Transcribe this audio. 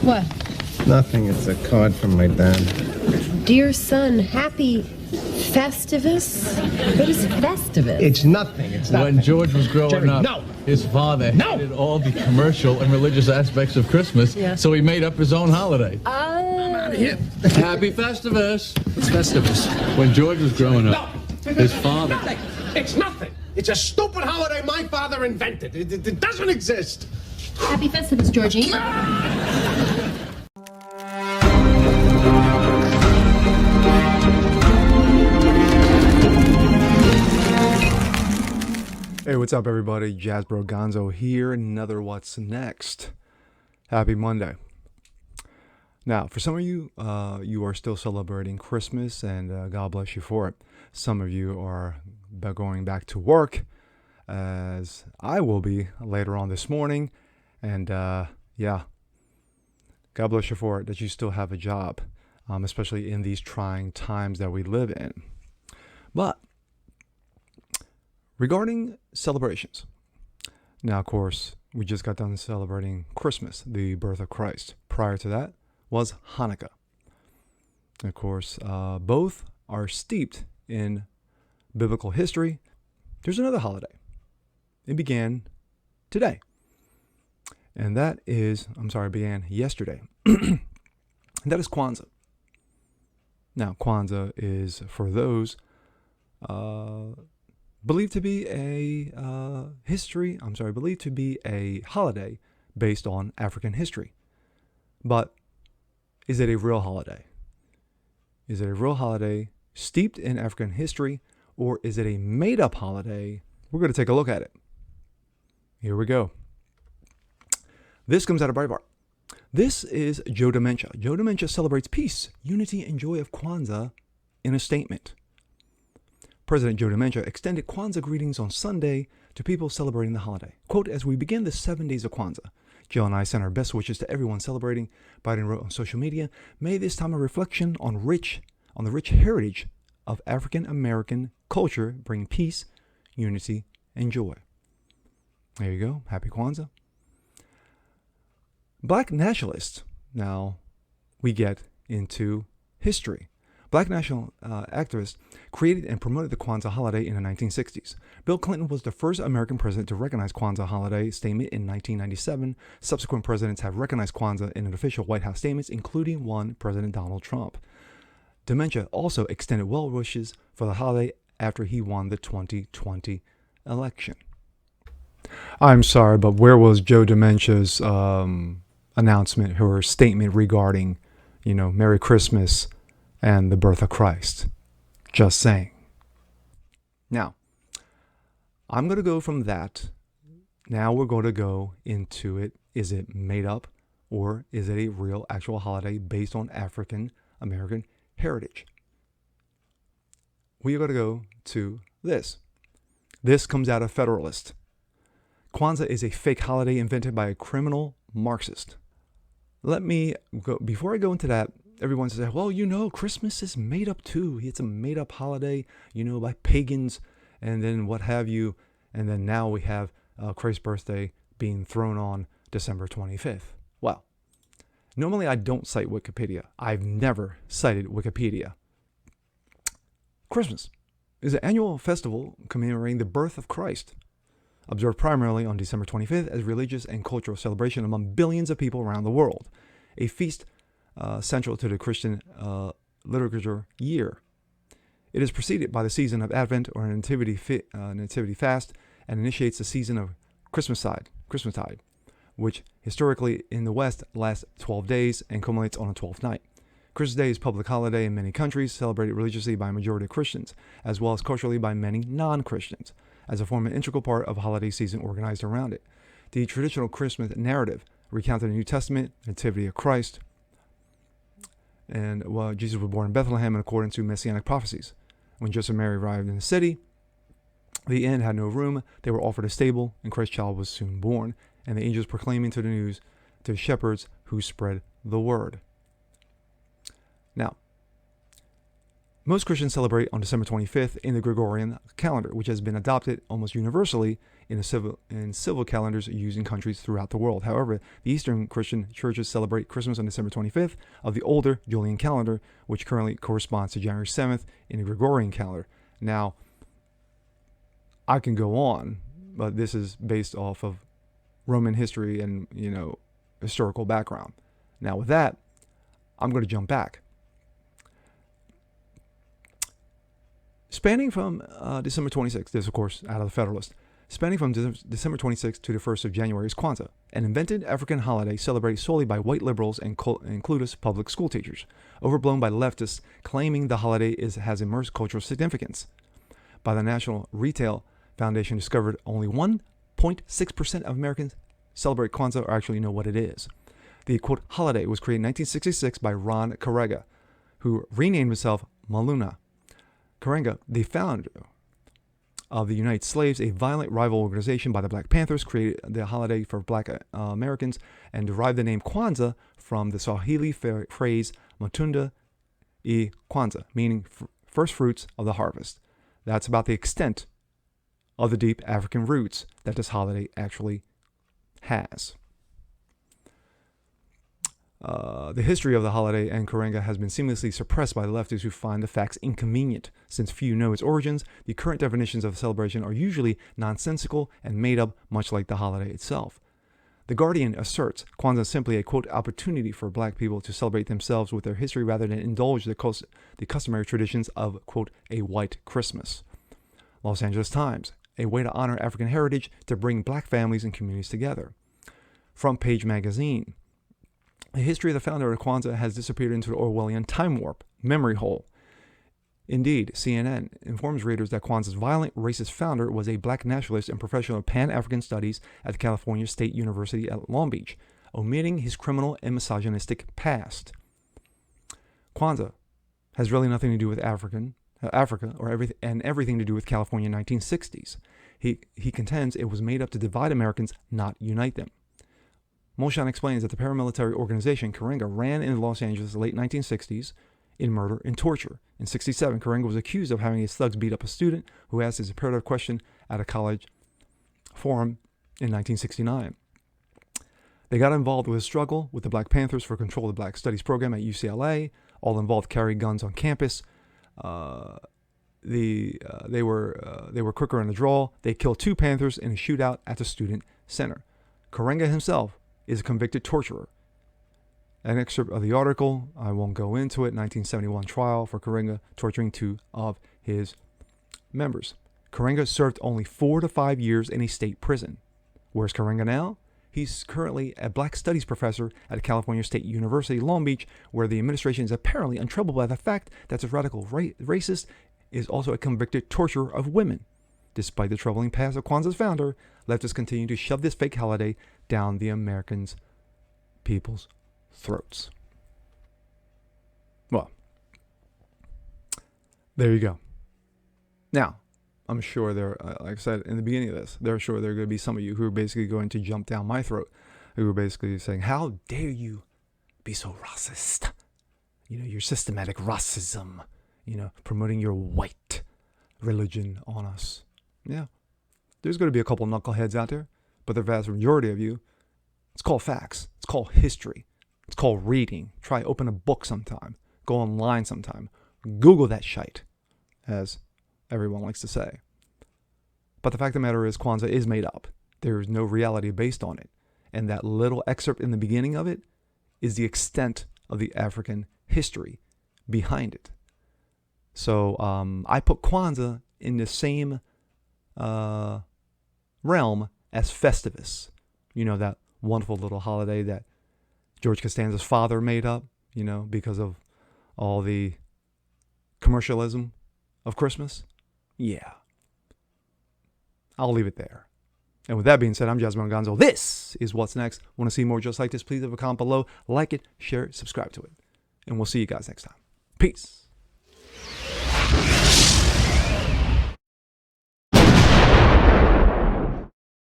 What? Nothing. It's a card from my dad. Dear son, happy Festivus? What is Festivus? It's nothing. It's nothing. When George was growing Jerry, up, no. his father hated all the commercial and religious aspects of Christmas, so he made up his own holiday. I'm out of here. Happy Festivus! It's Festivus. When George was growing up, his father... Nothing. It's nothing. It's a stupid holiday my father invented. It doesn't exist. Happy Festivus, Georgie. Hey, what's up, everybody? Jazz Bro Gonzo here. Another What's Next. Happy Monday. Now, for some of you, you are still celebrating Christmas, and God bless you for it. Some of you are going back to work, as I will be later on this morning. And yeah, God bless you for it, that you still have a job, especially in these trying times that we live in. But regarding celebrations, now, of course, we just got done celebrating Christmas, the birth of Christ. Prior to that was Hanukkah. And of course, both are steeped in biblical history. There's another holiday. It began today. And that is, began yesterday. And that is Kwanzaa. Now, Kwanzaa is for those believed to be a holiday based on African history. But is it a real holiday? Is it a real holiday steeped in African history, or is it a made-up holiday? We're going to take a look at it. Here we go. This comes out of Breitbart. This is Joe Dementia. Joe Dementia celebrates peace, unity, and joy of Kwanzaa in a statement. President Joe Dementia extended Kwanzaa greetings on Sunday to people celebrating the holiday. Quote, "As we begin the 7 days of Kwanzaa, Jill and I send our best wishes to everyone celebrating." Biden wrote on social media, "May this time of reflection on the rich heritage of African American culture bring peace, unity, and joy." There you go. Happy Kwanzaa. Black nationalists. Now we get into history. Black national activists created and promoted the Kwanzaa holiday in the 1960s. Bill Clinton was the first American president to recognize Kwanzaa holiday statement in 1997. Subsequent presidents have recognized Kwanzaa in official White House statements, including one President Donald Trump. Dementia also extended well wishes for the holiday after he won the 2020 election. I'm sorry, but where was Joe Dementia's announcement or statement regarding, Merry Christmas and the birth of Christ? Just saying. Now, I'm going to go from that. Now we're going to go into it. Is it made up, or is it a real actual holiday based on African American heritage? We are going to go to this. This comes out of Federalist. Kwanzaa is a fake holiday invented by a criminal Marxist. Let me go, before I go into that, everyone says, well, Christmas is made up too. It's a made up holiday, by pagans and then what have you. And then now we have Christ's birthday being thrown on December 25th. Well, normally I don't cite Wikipedia. I've never cited Wikipedia. Christmas is an annual festival commemorating the birth of Christ, observed primarily on December 25th as religious and cultural celebration among billions of people around the world. A feast central to the Christian liturgical year. It is preceded by the season of Advent or nativity fast, and initiates the season of Christmastide, which historically in the West lasts 12 days and culminates on the 12th night. Christmas Day is a public holiday in many countries, celebrated religiously by a majority of Christians, as well as culturally by many non-Christians, as a form and integral part of a holiday season organized around it. The traditional Christmas narrative recounted in the New Testament, Nativity of Christ, and Jesus was born in Bethlehem in accordance to messianic prophecies. When Joseph and Mary arrived in the city, the inn had no room. They were offered a stable, and Christ's child was soon born, and the angels proclaiming to the news to the shepherds who spread the word. Now, Most Christians celebrate on December 25th in the Gregorian calendar, which has been adopted almost universally in civil calendars used in countries throughout the world. However, the Eastern Christian churches celebrate Christmas on December 25th of the older Julian calendar, which currently corresponds to January 7th in the Gregorian calendar. Now, I can go on, but this is based off of Roman history and, historical background. Now, with that, I'm going to jump back. Spanning from December 26th, this, of course, out of the Federalist. Spanning from December 26th to the 1st of January is Kwanzaa, an invented African holiday celebrated solely by white liberals and clueless public school teachers, overblown by leftists claiming the holiday has immense cultural significance. By the National Retail Foundation discovered only 1.6% of Americans celebrate Kwanzaa or actually know what it is. The, quote, holiday was created in 1966 by Ron Karenga, who renamed himself Maluna. Karenga, the founder of the United Slaves, a violent rival organization by the Black Panthers, created the holiday for Black Americans and derived the name Kwanzaa from the Swahili phrase Matunda e Kwanzaa, meaning first fruits of the harvest. That's about the extent of the deep African roots that this holiday actually has. The history of the holiday and Karenga has been seamlessly suppressed by the leftists who find the facts inconvenient. Since few know its origins, the current definitions of the celebration are usually nonsensical and made up, much like the holiday itself. The Guardian asserts Kwanzaa is simply a, quote, opportunity for black people to celebrate themselves with their history rather than indulge the customary traditions of, quote, a white Christmas. Los Angeles Times, a way to honor African heritage to bring black families and communities together. Front Page Magazine, the history of the founder of Kwanzaa has disappeared into the Orwellian time warp, memory hole. Indeed, CNN informs readers that Kwanzaa's violent, racist founder was a black nationalist and professor of Pan-African Studies at the California State University at Long Beach, omitting his criminal and misogynistic past. Kwanzaa has really nothing to do with Africa or everything to do with California 1960s. He contends it was made up to divide Americans, not unite them. Moshan explains that the paramilitary organization Karenga ran in Los Angeles in the late 1960s in murder and torture. In 1967, Karenga was accused of having his thugs beat up a student who asked his imperative question at a college forum in 1969. They got involved with a struggle with the Black Panthers for control of the Black Studies program at UCLA. All involved carried guns on campus. They were quicker in the draw. They killed 2 Panthers in a shootout at the student center. Karenga himself is a convicted torturer. An excerpt of the article, I won't go into it, 1971 trial for Karenga torturing 2 of his members. Karenga served only 4 to 5 years in a state prison. Where's Karenga now? He's currently a Black Studies professor at California State University, Long Beach, where the administration is apparently untroubled by the fact that this radical racist is also a convicted torturer of women. Despite the troubling past of Kwanzaa's founder, leftists continue to shove this fake holiday down the American people's throats. Well, there you go. Now, I'm sure like I said in the beginning of this, there are going to be some of you who are basically going to jump down my throat, who are basically saying, how dare you be so racist? Your systematic racism, promoting your white religion on us. Yeah, there's going to be a couple knuckleheads out there, but the vast majority of you, it's called facts. It's called history. It's called reading. Try open a book sometime. Go online sometime. Google that shite, as everyone likes to say. But the fact of the matter is, Kwanzaa is made up. There is no reality based on it. And that little excerpt in the beginning of it is the extent of the African history behind it. So I put Kwanzaa in the same realm as Festivus. That wonderful little holiday that George Costanza's father made up, because of all the commercialism of Christmas. Yeah. I'll leave it there. And with that being said, I'm Jasmine Gonzo. This is What's Next. Want to see more just like this? Please leave a comment below. Like it, share it, subscribe to it. And we'll see you guys next time. Peace.